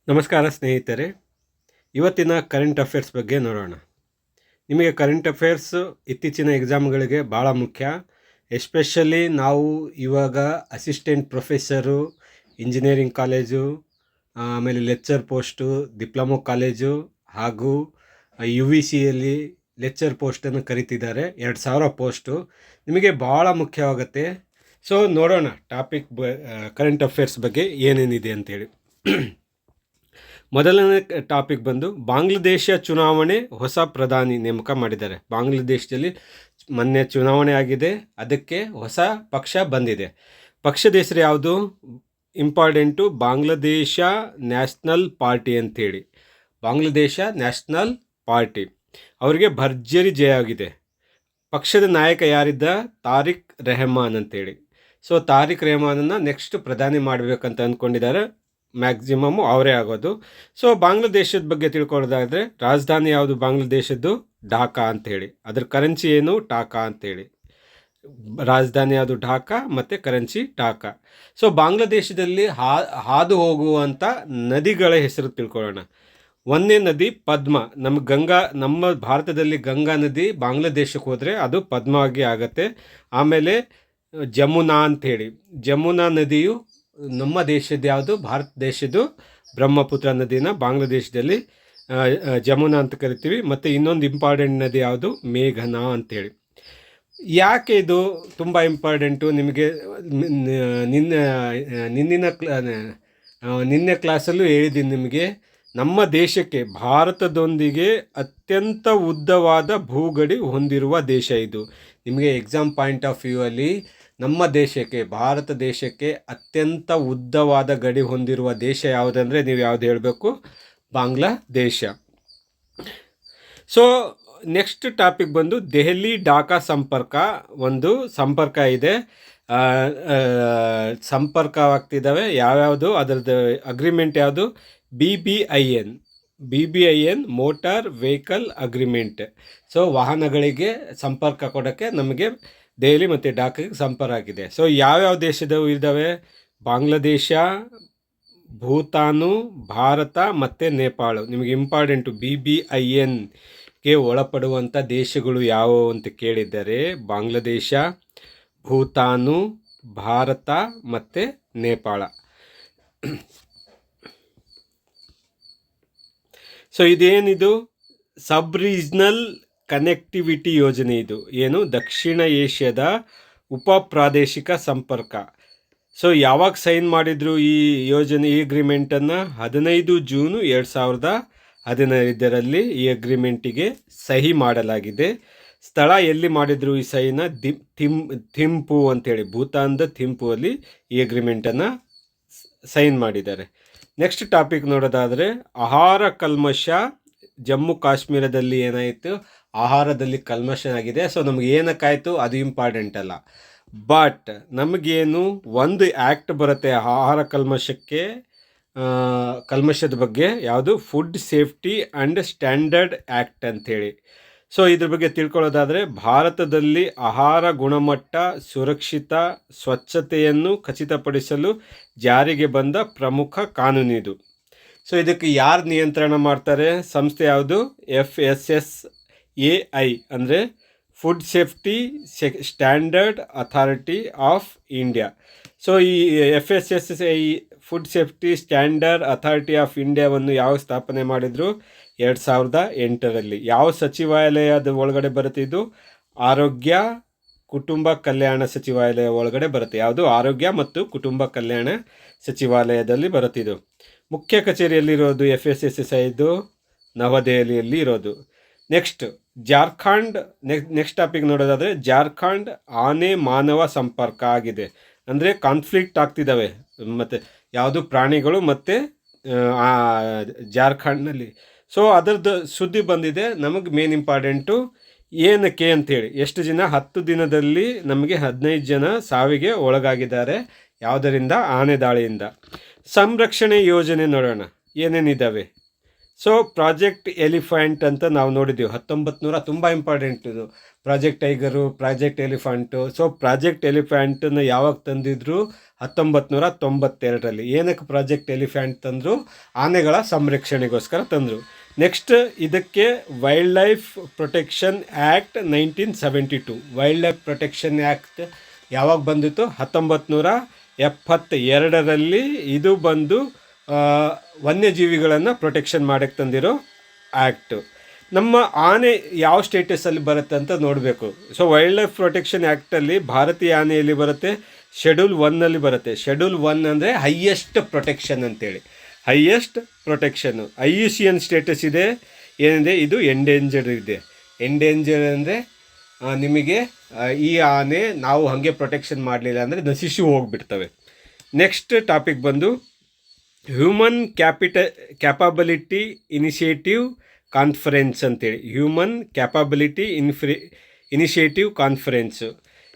ನಮಸ್ಕಾರ ಸ್ನೇಹಿತರೆ. ಇವತ್ತಿನ ಕರೆಂಟ್ ಅಫೇರ್ಸ್ ಬಗ್ಗೆ ನೋಡೋಣ. ನಿಮಗೆ ಕರೆಂಟ್ ಅಫೇರ್ಸು ಇತ್ತೀಚಿನ ಎಕ್ಸಾಮ್ಗಳಿಗೆ ಭಾಳ ಮುಖ್ಯ. ಎಸ್ಪೆಷಲಿ ನಾವು ಇವಾಗ ಅಸಿಸ್ಟೆಂಟ್ ಪ್ರೊಫೆಸರು, ಇಂಜಿನಿಯರಿಂಗ್ ಕಾಲೇಜು, ಆಮೇಲೆ ಲೆಕ್ಚರ್ ಪೋಸ್ಟು, ಡಿಪ್ಲೊಮೊ ಕಾಲೇಜು ಹಾಗೂ ಯು ವಿ ಸಿಯಲ್ಲಿ ಲೆಕ್ಚರ್ ಪೋಸ್ಟನ್ನು ಕರಿತಿದ್ದಾರೆ. 2000 ಪೋಸ್ಟು ನಿಮಗೆ ಭಾಳ ಮುಖ್ಯವಾಗುತ್ತೆ. ಸೊ ನೋಡೋಣ ಕರೆಂಟ್ ಅಫೇರ್ಸ್ ಬಗ್ಗೆ ಏನೇನಿದೆ ಅಂತೇಳಿ. ಮೊದಲನೇ ಟಾಪಿಕ್ ಬಂದು ಬಾಂಗ್ಲಾದೇಶ ಚುನಾವಣೆ, ಹೊಸ ಪ್ರಧಾನಿ ನೇಮಕ ಮಾಡಿದ್ದಾರೆ. ಬಾಂಗ್ಲಾದೇಶದಲ್ಲಿ ಮೊನ್ನೆ ಚುನಾವಣೆ ಆಗಿದೆ, ಅದಕ್ಕೆ ಹೊಸ ಪಕ್ಷ ಬಂದಿದೆ. ಪಕ್ಷದ ಹೆಸರು ಯಾವುದು ಇಂಪಾರ್ಟೆಂಟು? ಬಾಂಗ್ಲಾದೇಶ ನ್ಯಾಷನಲ್ ಪಾರ್ಟಿ ಅಂಥೇಳಿ. ಬಾಂಗ್ಲಾದೇಶ ನ್ಯಾಷನಲ್ ಪಾರ್ಟಿ ಅವರಿಗೆ ಭರ್ಜರಿ ಜಯ ಆಗಿದೆ. ಪಕ್ಷದ ನಾಯಕ ಯಾರಿದ್ದ? ತಾರಿಕ್ ರೆಹಮಾನ್ ಅಂತೇಳಿ. ಸೊ ತಾರಿಕ್ ರೆಹಮಾನನ್ನು ನೆಕ್ಸ್ಟ್ ಪ್ರಧಾನಿ ಮಾಡಬೇಕಂತ ಅಂದ್ಕೊಂಡಿದ್ದಾರೆ. ಮ್ಯಾಕ್ಸಿಮಮ್ಮು ಅವರೇ ಆಗೋದು. ಸೊ ಬಾಂಗ್ಲಾದೇಶದ ಬಗ್ಗೆ ತಿಳ್ಕೊಳ್ಳೋದಾದರೆ, ರಾಜಧಾನಿ ಯಾವುದು ಬಾಂಗ್ಲಾದೇಶದ್ದು? ಢಾಕಾ ಅಂಥೇಳಿ. ಅದ್ರ ಕರೆನ್ಸಿ ಏನು? ಟಾಕಾ ಅಂಥೇಳಿ. ರಾಜಧಾನಿ ಯಾವುದು? ಢಾಕಾ, ಮತ್ತು ಕರೆನ್ಸಿ ಟಾಕಾ. ಸೊ ಬಾಂಗ್ಲಾದೇಶದಲ್ಲಿ ಹಾದು ಹೋಗುವಂಥ ನದಿಗಳ ಹೆಸರು ತಿಳ್ಕೊಳ್ಳೋಣ. ಒಂದನೇ ನದಿ ಪದ್ಮ. ನಮ್ಮ ಭಾರತದಲ್ಲಿ ಗಂಗಾ ನದಿ ಬಾಂಗ್ಲಾದೇಶಕ್ಕೆ ಹೋದರೆ ಅದು ಪದ್ಮವಾಗಿ ಆಗುತ್ತೆ. ಆಮೇಲೆ ಜಮುನಾ ಅಂಥೇಳಿ. ಜಮುನಾ ನದಿಯು ನಮ್ಮ ದೇಶದ ಯಾವುದು? ಭಾರತ ದೇಶದ್ದು ಬ್ರಹ್ಮಪುತ್ರ ನದಿನ ಬಾಂಗ್ಲಾದೇಶದಲ್ಲಿ ಜಮುನಾ ಅಂತ ಕರಿತೀವಿ. ಮತ್ತು ಇನ್ನೊಂದು ಇಂಪಾರ್ಟೆಂಟ್ ನದಿ ಯಾವುದು? ಮೇಘನಾ ಅಂಥೇಳಿ. ಯಾಕೆ ಇದು ತುಂಬ ಇಂಪಾರ್ಟೆಂಟು? ನಿಮಗೆ ನಿನ್ನೆ ಕ್ಲಾಸಲ್ಲೂ ಹೇಳಿದ್ದೀನಿ ನಿಮಗೆ. ನಮ್ಮ ದೇಶಕ್ಕೆ, ಭಾರತದೊಂದಿಗೆ ಅತ್ಯಂತ ಉದ್ದವಾದ ಭೂಗಡಿ ಹೊಂದಿರುವ ದೇಶ ಇದು. ನಿಮಗೆ ಎಕ್ಸಾಮ್ ಪಾಯಿಂಟ್ ಆಫ್ ವ್ಯೂ ಅಲ್ಲಿ ನಮ್ಮ ದೇಶಕ್ಕೆ, ಭಾರತ ದೇಶಕ್ಕೆ ಅತ್ಯಂತ ಉದ್ದವಾದ ಗಡಿ ಹೊಂದಿರುವ ದೇಶ ಯಾವುದಂದರೆ ನೀವು ಯಾವುದು ಹೇಳಬೇಕು? ಬಾಂಗ್ಲಾದೇಶ. ಸೊ ನೆಕ್ಸ್ಟ್ ಟಾಪಿಕ್ ಬಂದು ದೆಹಲಿ ಢಾಕಾ ಸಂಪರ್ಕ. ಒಂದು ಸಂಪರ್ಕ ಇದೆ, ಸಂಪರ್ಕವಾಗ್ತಿದ್ದಾವೆ. ಯಾವ್ಯಾವುದು ಅದರದ್ದು ಅಗ್ರಿಮೆಂಟ್ ಯಾವುದು? BBIN motor vehicle agreement. So ವಾಹನಗಳಿಗೆ ಸಂಪರ್ಕ ಕೊಡೋಕ್ಕೆ ನಮಗೆ ದೆಹಲಿ ಮತ್ತು ಢಾಕಾಗೆ ಸಂಪರ್ಕ ಆಗಿದೆ. ಸೊ ಯಾವ್ಯಾವ ದೇಶದವು ಇದ್ದಾವೆ? ಬಾಂಗ್ಲಾದೇಶ, ಭೂತಾನು, ಭಾರತ ಮತ್ತು ನೇಪಾಳ. ನಿಮಗೆ ಇಂಪಾರ್ಟೆಂಟು BBINಗೆ ಒಳಪಡುವಂಥ ದೇಶಗಳು ಯಾವುವು ಅಂತ ಕೇಳಿದ್ದಾರೆ. ಬಾಂಗ್ಲಾದೇಶ, ಭೂತಾನು, ಭಾರತ ಮತ್ತು ನೇಪಾಳ. ಸೊ ಇದೇನಿದು? ಸಬ್ ರೀಜ್ನಲ್ ಕನೆಕ್ಟಿವಿಟಿ ಯೋಜನೆ. ಇದು ಏನು? ದಕ್ಷಿಣ ಏಷ್ಯಾದ ಉಪ ಪ್ರಾದೇಶಿಕ ಸಂಪರ್ಕ. ಸೊ ಯಾವಾಗ ಸೈನ್ ಮಾಡಿದರು ಈ ಯೋಜನೆ, ಈ ಅಗ್ರಿಮೆಂಟನ್ನು? 15 ಜೂನು 2015 ಈ ಅಗ್ರಿಮೆಂಟಿಗೆ ಸಹಿ ಮಾಡಲಾಗಿದೆ. ಸ್ಥಳ ಎಲ್ಲಿ ಮಾಡಿದರು ಈ ಸಹಿನ? ಥಿಂಪು ಅಂಥೇಳಿ, ಭೂತಾನ್ದ ಥಿಂಪುವಲ್ಲಿ ಈ ಅಗ್ರಿಮೆಂಟನ್ನು ಸೈನ್ ಮಾಡಿದ್ದಾರೆ. ನೆಕ್ಸ್ಟ್ ಟಾಪಿಕ್ ನೋಡೋದಾದರೆ ಆಹಾರ ಕಲ್ಮಶ. ಜಮ್ಮು ಕಾಶ್ಮೀರದಲ್ಲಿ ಏನಾಯಿತು? ಆಹಾರದಲ್ಲಿ ಕಲ್ಮಶ ಆಗಿದೆ. ಸೊ ನಮಗೆ ಏನಕ್ಕಾಯಿತು ಅದು ಇಂಪಾರ್ಟೆಂಟ್ ಅಲ್ಲ. ಬಟ್ ನಮಗೇನು ಒಂದು ಆ್ಯಕ್ಟ್ ಬರುತ್ತೆ ಆಹಾರ ಕಲ್ಮಶದ ಬಗ್ಗೆ. ಯಾವುದು? Food safety and standard act ಅಂಥೇಳಿ. ಸೊ ಇದ್ರ ಬಗ್ಗೆ ತಿಳ್ಕೊಳ್ಳೋದಾದರೆ, ಭಾರತದಲ್ಲಿ ಆಹಾರ ಗುಣಮಟ್ಟ, ಸುರಕ್ಷಿತ, ಸ್ವಚ್ಛತೆಯನ್ನು ಖಚಿತಪಡಿಸಲು ಜಾರಿಗೆ ಬಂದ ಪ್ರಮುಖ ಕಾನೂನಿದು. ಸೊ ಇದಕ್ಕೆ ಯಾರು ನಿಯಂತ್ರಣ ಮಾಡ್ತಾರೆ? ಸಂಸ್ಥೆ ಯಾವುದು? FSSAI ಅಂದರೆ food safety standard authority of India. So ಈ FSSAI food safety standard authority of ಇಂಡಿಯಾವನ್ನು ಯಾವ ಸ್ಥಾಪನೆ ಮಾಡಿದರು? 2008. ಯಾವ ಸಚಿವಾಲಯದ ಒಳಗಡೆ ಬರುತ್ತೆ ಇದು? ಆರೋಗ್ಯ ಕುಟುಂಬ ಕಲ್ಯಾಣ ಸಚಿವಾಲಯ ಒಳಗಡೆ ಬರುತ್ತೆ. ಯಾವುದು? ಆರೋಗ್ಯ ಮತ್ತು ಕುಟುಂಬ ಕಲ್ಯಾಣ ಸಚಿವಾಲಯದಲ್ಲಿ ಬರುತ್ತಿದ್ದು. ಮುಖ್ಯ ಕಚೇರಿಯಲ್ಲಿರೋದು FSSAIದು ನವದೆಹಲಿಯಲ್ಲಿ ಇರೋದು. ನೆಕ್ಸ್ಟ್ ಜಾರ್ಖಂಡ್. ನೆಕ್ಸ್ಟ್ ಟಾಪಿಕ್ ನೋಡೋದಾದರೆ, ಜಾರ್ಖಂಡ್ ಆನೆ ಮಾನವ ಸಂಪರ್ಕ ಆಗಿದೆ. ಅಂದರೆ ಕಾನ್ಫ್ಲಿಕ್ಟ್ ಆಗ್ತಿದ್ದಾವೆ ಮತ್ತು ಯಾವುದು? ಪ್ರಾಣಿಗಳು ಮತ್ತು ಜಾರ್ಖಂಡ್ನಲ್ಲಿ. ಸೊ ಅದರದ್ದು ಸುದ್ದಿ ಬಂದಿದೆ. ನಮಗೆ ಮೇನ್ ಇಂಪಾರ್ಟೆಂಟು ಏನಕ್ಕೆ ಅಂಥೇಳಿ. ಎಷ್ಟು ಜನ? 10 ದಿನದಲ್ಲಿ ನಮಗೆ 15 ಜನ ಸಾವಿಗೆ ಒಳಗಾಗಿದ್ದಾರೆ. ಯಾವುದರಿಂದ? ಆನೆ ದಾಳಿಯಿಂದ. ಸಂರಕ್ಷಣೆ ಯೋಜನೆ ನೋಡೋಣ ಏನೇನಿದ್ದಾವೆ. ಸೊ ಪ್ರಾಜೆಕ್ಟ್ ಎಲಿಫೆಂಟ್ ಅಂತ ನಾವು ನೋಡಿದ್ದೀವಿ 1900. ತುಂಬ ಇಂಪಾರ್ಟೆಂಟ್ ಇದು. Project tiger, project elephant. So project ಎಲಿಫೆಂಟನ್ನು ಯಾವಾಗ ತಂದಿದ್ರು? 1992ರಲ್ಲಿ. ಏನಕ್ಕೆ ಪ್ರಾಜೆಕ್ಟ್ ಎಲಿಫೆಂಟ್ ತಂದರು? ಆನೆಗಳ ಸಂರಕ್ಷಣೆಗೋಸ್ಕರ ತಂದರು. ನೆಕ್ಸ್ಟ್ ಇದಕ್ಕೆ wild life protection act 1972. Wild life protection act ಯಾವಾಗ ಬಂದಿತ್ತು? 1972ರಲ್ಲಿ. ಇದು ಬಂದು ವನ್ಯಜೀವಿಗಳನ್ನು ಪ್ರೊಟೆಕ್ಷನ್ ಮಾಡೋಕ್ಕೆ ತಂದಿರೋ ಆ್ಯಕ್ಟು. ನಮ್ಮ ಆನೆ ಯಾವ ಸ್ಟೇಟಸಲ್ಲಿ ಬರುತ್ತೆ ಅಂತ ನೋಡಬೇಕು. ಸೊ ವೈಲ್ಡ್ ಲೈಫ್ ಪ್ರೊಟೆಕ್ಷನ್ ಆ್ಯಕ್ಟಲ್ಲಿ ಭಾರತೀಯ ಆನೆಯಲ್ಲಿ ಬರುತ್ತೆ, ಶೆಡ್ಯೂಲ್ 1ನಲ್ಲಿ ಬರುತ್ತೆ. ಶೆಡ್ಯೂಲ್ 1 ಅಂದರೆ ಹೈಯೆಸ್ಟ್ ಪ್ರೊಟೆಕ್ಷನ್ ಅಂತೇಳಿ. ಹೈಯೆಸ್ಟ್ ಪ್ರೊಟೆಕ್ಷನ್ನು IUCN ಸ್ಟೇಟಸ್ ಇದೆ. ಏನಿದೆ? ಇದು ಎಂಡೇಂಜರ್ಡ್ ಇದೆ. ಎಂಡೇಂಜರ್ ಅಂದರೆ ನಿಮಗೆ ಈ ಆನೆ ನಾವು ಹಾಗೆ ಪ್ರೊಟೆಕ್ಷನ್ ಮಾಡಲಿಲ್ಲ ಅಂದರೆ ನಶಿಸಿ ಹೋಗಿಬಿಡ್ತವೆ. ನೆಕ್ಸ್ಟ್ ಟಾಪಿಕ್ ಬಂದು ಹ್ಯೂಮನ್ ಕ್ಯಾಪಬಿಲಿಟಿ ಇನಿಷಿಯೇಟಿವ್ ಕಾನ್ಫರೆನ್ಸ್ ಅಂತೇಳಿ. Human capability initiative conference.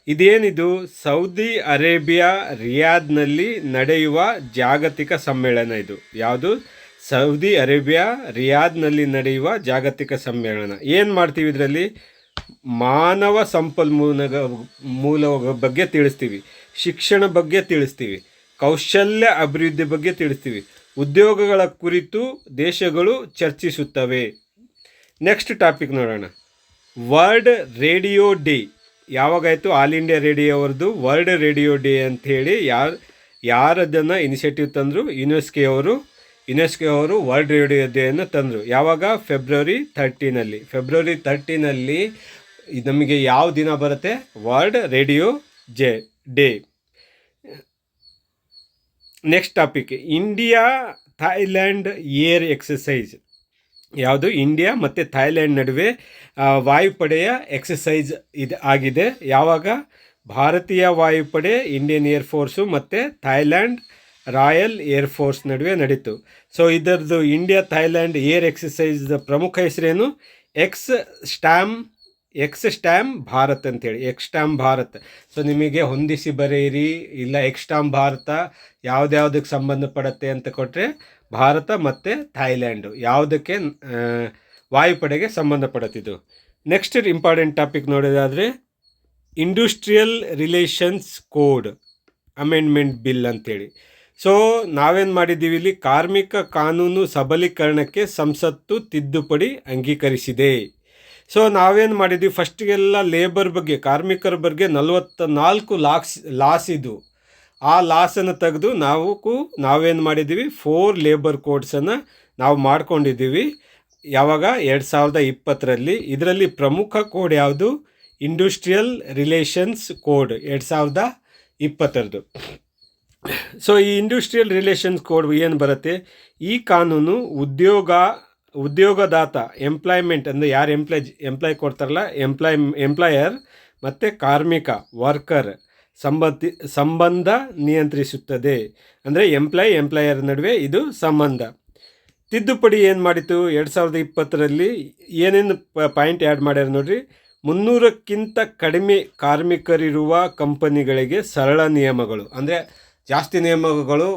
ಇದೇನಿದು? ಸೌದಿ ಅರೇಬಿಯಾ ರಿಯಾದ್ನಲ್ಲಿ ನಡೆಯುವ ಜಾಗತಿಕ ಸಮ್ಮೇಳನ ಇದು. ಯಾವುದು? ಸೌದಿ ಅರೇಬಿಯಾ ರಿಯಾದ್ನಲ್ಲಿ ನಡೆಯುವ ಜಾಗತಿಕ ಸಮ್ಮೇಳನ. ಏನು ಮಾಡ್ತೀವಿ ಇದರಲ್ಲಿ? ಮಾನವ ಮೂಲ ಬಗ್ಗೆ ತಿಳಿಸ್ತೀವಿ, ಶಿಕ್ಷಣ ಬಗ್ಗೆ ತಿಳಿಸ್ತೀವಿ, ಕೌಶಲ್ಯ ಅಭಿವೃದ್ಧಿ ಬಗ್ಗೆ ತಿಳಿಸ್ತೀವಿ, ಉದ್ಯೋಗಗಳ ಕುರಿತು ದೇಶಗಳು ಚರ್ಚಿಸುತ್ತವೆ. ನೆಕ್ಸ್ಟ್ ಟಾಪಿಕ್ ನೋಡೋಣ. ವರ್ಲ್ಡ್ ರೇಡಿಯೋ ಡೇ ಯಾವಾಗಾಯಿತು? ಆಲ್ ಇಂಡಿಯಾ ರೇಡಿಯೋ ಅವ್ರದ್ದು ವರ್ಲ್ಡ್ ರೇಡಿಯೋ ಡೇ ಅಂಥೇಳಿ ಯಾರದನ್ನು ಇನಿಷಿಯೇಟಿವ್ ತಂದರು? ಯುನೆಸ್ಕೋ ಅವರು ವರ್ಲ್ಡ್ ರೇಡಿಯೋ ಡೇಯನ್ನು ತಂದರು. ಯಾವಾಗ? ಫೆಬ್ರವರಿ 13ನಲ್ಲಿ. ಫೆಬ್ರವರಿ 13ನಲ್ಲಿ ನಮಗೆ ಯಾವ ದಿನ ಬರುತ್ತೆ? World radio day. Next topic India Thailand air exercise. ಯಾವುದು? ಇಂಡಿಯಾ ಮತ್ತು ಥಾಯ್ಲ್ಯಾಂಡ್ ನಡುವೆ ವಾಯುಪಡೆಯ ಎಕ್ಸಸೈಸ್ ಆಗಿದೆ. ಯಾವಾಗ? ಭಾರತೀಯ ವಾಯುಪಡೆ, ಇಂಡಿಯನ್ ಏರ್ಫೋರ್ಸು ಮತ್ತು ಥಾಯ್ಲ್ಯಾಂಡ್ ರಾಯಲ್ ಏರ್ಫೋರ್ಸ್ ನಡುವೆ ನಡೀತು. ಸೊ ಇದರದ್ದು ಇಂಡಿಯಾ ಥಾಯ್ಲ್ಯಾಂಡ್ ಏರ್ ಎಕ್ಸಸೈಸ್ ಪ್ರಮುಖ ಹೆಸರೇನು? ಎಕ್ಸ್ ಸ್ಟ್ಯಾಮ್ ಭಾರತ್ ಅಂತೇಳಿ. ಎಕ್ಸ್ಟ್ಯಾಮ್ ಭಾರತ್. ಸೊ ನಿಮಗೆ ಹೊಂದಿಸಿ ಬರೆಯಿರಿ, ಇಲ್ಲ ಎಕ್ಸ್ಟ್ಯಾಮ್ ಭಾರತ ಯಾವುದ್ಯಾವುದಕ್ಕೆ ಸಂಬಂಧಪಡುತ್ತೆ ಅಂತ ಕೊಟ್ಟರೆ ಭಾರತ ಮತ್ತು ಥಾಯ್ಲ್ಯಾಂಡು ಯಾವುದಕ್ಕೆ? ವಾಯುಪಡೆಗೆ ಸಂಬಂಧಪಡುತ್ತಿದ್ದು. ನೆಕ್ಸ್ಟ್ ಇಂಪಾರ್ಟೆಂಟ್ ಟಾಪಿಕ್ ನೋಡೋದಾದರೆ industrial relations code amendment bill ಅಂತೇಳಿ. ಸೊ ನಾವೇನು ಮಾಡಿದ್ದೀವಿ ಇಲ್ಲಿ? ಕಾರ್ಮಿಕ ಕಾನೂನು ಸಬಲೀಕರಣಕ್ಕೆ ಸಂಸತ್ತು ತಿದ್ದುಪಡಿ ಅಂಗೀಕರಿಸಿದೆ. ಸೊ ನಾವೇನು ಮಾಡಿದ್ದೀವಿ? ಫಸ್ಟಿಗೆಲ್ಲ ಲೇಬರ್ ಬಗ್ಗೆ, ಕಾರ್ಮಿಕರ ಬಗ್ಗೆ 44 ಲಾಸ್ ಇದು. ಆ ಲಾಸನ್ನು ತೆಗೆದು ನಾವೇನು ಮಾಡಿದ್ದೀವಿ? 4 ಲೇಬರ್ ಕೋಡ್ಸನ್ನು ನಾವು ಮಾಡ್ಕೊಂಡಿದ್ದೀವಿ. ಯಾವಾಗ? 2020ರಲ್ಲಿ. ಇದರಲ್ಲಿ ಪ್ರಮುಖ ಕೋಡ್ ಯಾವುದು? Industrial relations code 2020. ಸೊ ಈ ಇಂಡಸ್ಟ್ರಿಯಲ್ ರಿಲೇಷನ್ಸ್ ಕೋಡ್ ಏನು ಬರುತ್ತೆ? ಈ ಕಾನೂನು ಉದ್ಯೋಗದಾತ ಎಂಪ್ಲಾಯ್ಮೆಂಟ್ ಅಂದರೆ ಯಾರು ಎಂಪ್ಲಾಯ್ ಕೊಡ್ತಾರಲ್ಲ, ಎಂಪ್ಲಾಯರ್ ಮತ್ತು ಕಾರ್ಮಿಕ ವರ್ಕರ್ ಸಂಬಂಧ ನಿಯಂತ್ರಿಸುತ್ತದೆ. ಅಂದರೆ ಎಂಪ್ಲಾಯರ್ ನಡುವೆ ಇದು ಸಂಬಂಧ. ತಿದ್ದುಪಡಿ ಏನು ಮಾಡಿತು? 2020ರಲ್ಲಿ ಏನೇನು ಪಾಯಿಂಟ್ ಆ್ಯಡ್ ಮಾಡ್ಯಾರ ನೋಡ್ರಿ. 300ಕ್ಕಿಂತ ಕಡಿಮೆ ಕಾರ್ಮಿಕರಿರುವ ಕಂಪನಿಗಳಿಗೆ ಸರಳ ನಿಯಮಗಳು, ಅಂದರೆ ಜಾಸ್ತಿ ನಿಯಮಗಳು,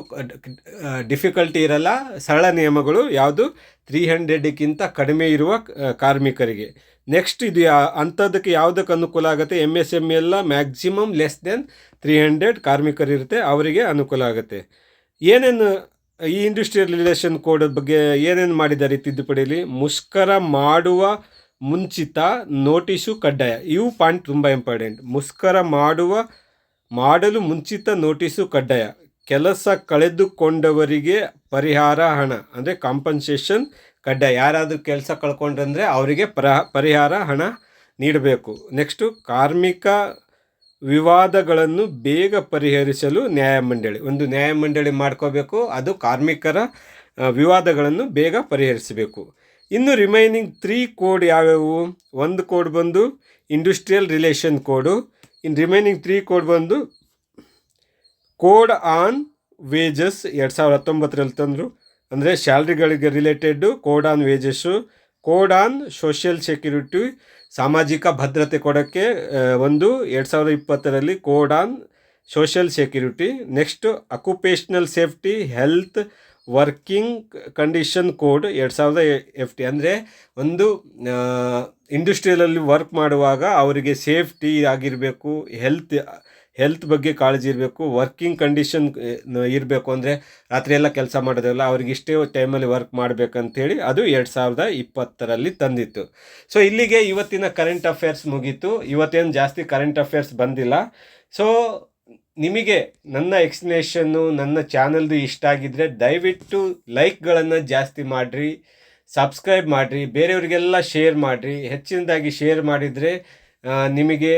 ಡಿಫಿಕಲ್ಟಿ ಇರಲ್ಲ, ಸರಳ ನಿಯಮಗಳು. ಯಾವುದು? 300ಕ್ಕಿಂತ ಕಡಿಮೆ ಇರುವ ಕಾರ್ಮಿಕರಿಗೆ. ನೆಕ್ಸ್ಟ್ ಇದು ಅಂಥದ್ದಕ್ಕೆ ಯಾವುದಕ್ಕೆ ಅನುಕೂಲ ಆಗುತ್ತೆ? MSME ಎಲ್ಲ ಮ್ಯಾಕ್ಸಿಮಮ್ ಲೆಸ್ ದೆನ್ 300 ಕಾರ್ಮಿಕರಿರುತ್ತೆ, ಅವರಿಗೆ ಅನುಕೂಲ ಆಗುತ್ತೆ. ಏನೇನು ಈ ಇಂಡಸ್ಟ್ರಿಯಲ್ ರಿಲೇಷನ್ ಕೋಡ್ ಬಗ್ಗೆ ಏನೇನು ಮಾಡಿದ್ದಾರೆ ಈ ತಿದ್ದುಪಡಿಯಲ್ಲಿ? ಮುಷ್ಕರ ಮಾಡುವ ಮುಂಚಿತ ನೋಟಿಸು ಕಡ್ಡಾಯ. ಇವು ಪಾಯಿಂಟ್ ತುಂಬ ಇಂಪಾರ್ಟೆಂಟ್. ಮುಷ್ಕರ ಮಾಡಲು ಮುಂಚಿತ ನೋಟಿಸು ಕಡ್ಡಾಯ. ಕೆಲಸ ಕಳೆದುಕೊಂಡವರಿಗೆ ಪರಿಹಾರ ಹಣ ಅಂದರೆ ಕಾಂಪನ್ಸೇಷನ್ ಕಡ್ಡಾಯ. ಯಾರಾದರೂ ಕೆಲಸ ಕಳ್ಕೊಂಡ್ರಂದರೆ ಅವರಿಗೆ ಪರಿಹಾರ ಹಣ ನೀಡಬೇಕು. ನೆಕ್ಸ್ಟು ಕಾರ್ಮಿಕ ವಿವಾದಗಳನ್ನು ಬೇಗ ಪರಿಹರಿಸಲು ಒಂದು ನ್ಯಾಯಮಂಡಳಿ ಮಾಡ್ಕೋಬೇಕು. ಅದು ಕಾರ್ಮಿಕರ ವಿವಾದಗಳನ್ನು ಬೇಗ ಪರಿಹರಿಸಬೇಕು. ಇನ್ನು ರಿಮೈನಿಂಗ್ 3 ಕೋಡ್ ಯಾವ್ಯಾವು? ಒಂದು ಕೋಡ್ ಬಂದು ಇಂಡಸ್ಟ್ರಿಯಲ್ ರಿಲೇಷನ್ ಕೋಡು. ಇನ್ನು ರಿಮೈನಿಂಗ್ 3 ಕೋಡ್ ಬಂದು ಕೋಡ್ ಆನ್ ವೇಜಸ್ 2019ರಲ್ಲಿ ತಂದರು, ಅಂದರೆ ಸ್ಯಾಲ್ರಿಗಳಿಗೆ related code on wages. Code on social security, ಸಾಮಾಜಿಕ ಭದ್ರತೆ ಕೊಡೋಕ್ಕೆ 2020ರಲ್ಲಿ code on social security. Next occupational safety, health, working condition code 2000 ಅಂದರೆ ಒಂದು ಇಂಡಸ್ಟ್ರಿಯಲಲ್ಲಿ ವರ್ಕ್ ಮಾಡುವಾಗ ಅವರಿಗೆ ಸೇಫ್ಟಿ ಆಗಿರಬೇಕು, ಹೆಲ್ತ್ ಬಗ್ಗೆ ಕಾಳಜಿ ಇರಬೇಕು, ವರ್ಕಿಂಗ್ ಕಂಡೀಷನ್ ಇರಬೇಕು. ಅಂದರೆ ರಾತ್ರಿ ಎಲ್ಲ ಕೆಲಸ ಮಾಡೋದಿಲ್ಲ, ಅವ್ರಿಗೆ ಇಷ್ಟೇ ಟೈಮಲ್ಲಿ ವರ್ಕ್ ಮಾಡಬೇಕಂತೇಳಿ ಅದು 2020ರಲ್ಲಿ ತಂದಿತ್ತು. ಸೊ ಇಲ್ಲಿಗೆ ಇವತ್ತಿನ ಕರೆಂಟ್ ಅಫೇರ್ಸ್ ಮುಗೀತು. ಇವತ್ತೇನು ಜಾಸ್ತಿ ಕರೆಂಟ್ ಅಫೇರ್ಸ್ ಬಂದಿಲ್ಲ. ಸೊ ನಿಮಗೆ ನನ್ನ ಎಕ್ಸ್ಪ್ಲನೇಷನ್ನು ನನ್ನ ಚಾನಲ್ದು ಇಷ್ಟ ಆಗಿದ್ದರೆ ದಯವಿಟ್ಟು ಲೈಕ್ಗಳನ್ನು ಜಾಸ್ತಿ ಮಾಡಿರಿ, ಸಬ್ಸ್ಕ್ರೈಬ್ ಮಾಡಿರಿ, ಬೇರೆಯವರಿಗೆಲ್ಲ ಶೇರ್ ಮಾಡಿರಿ. ಹೆಚ್ಚಿನದಾಗಿ ಶೇರ್ ಮಾಡಿದರೆ ನಿಮಗೆ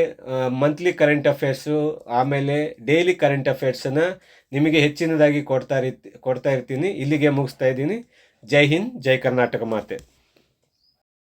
ಮಂತ್ಲಿ ಕರೆಂಟ್ ಅಫೇರ್ಸು ಆಮೇಲೆ ಡೈಲಿ ಕರೆಂಟ್ ಅಫೇರ್ಸನ್ನು ನಿಮಗೆ ಹೆಚ್ಚಿನದಾಗಿ ಕೊಡ್ತಾ ಇರ್ತೀನಿ. ಇಲ್ಲಿಗೆ ಮುಗಿಸ್ತಾ ಇದ್ದೀನಿ. ಜೈ ಹಿಂದ್, ಜೈ ಕರ್ನಾಟಕ ಮಾತೆ.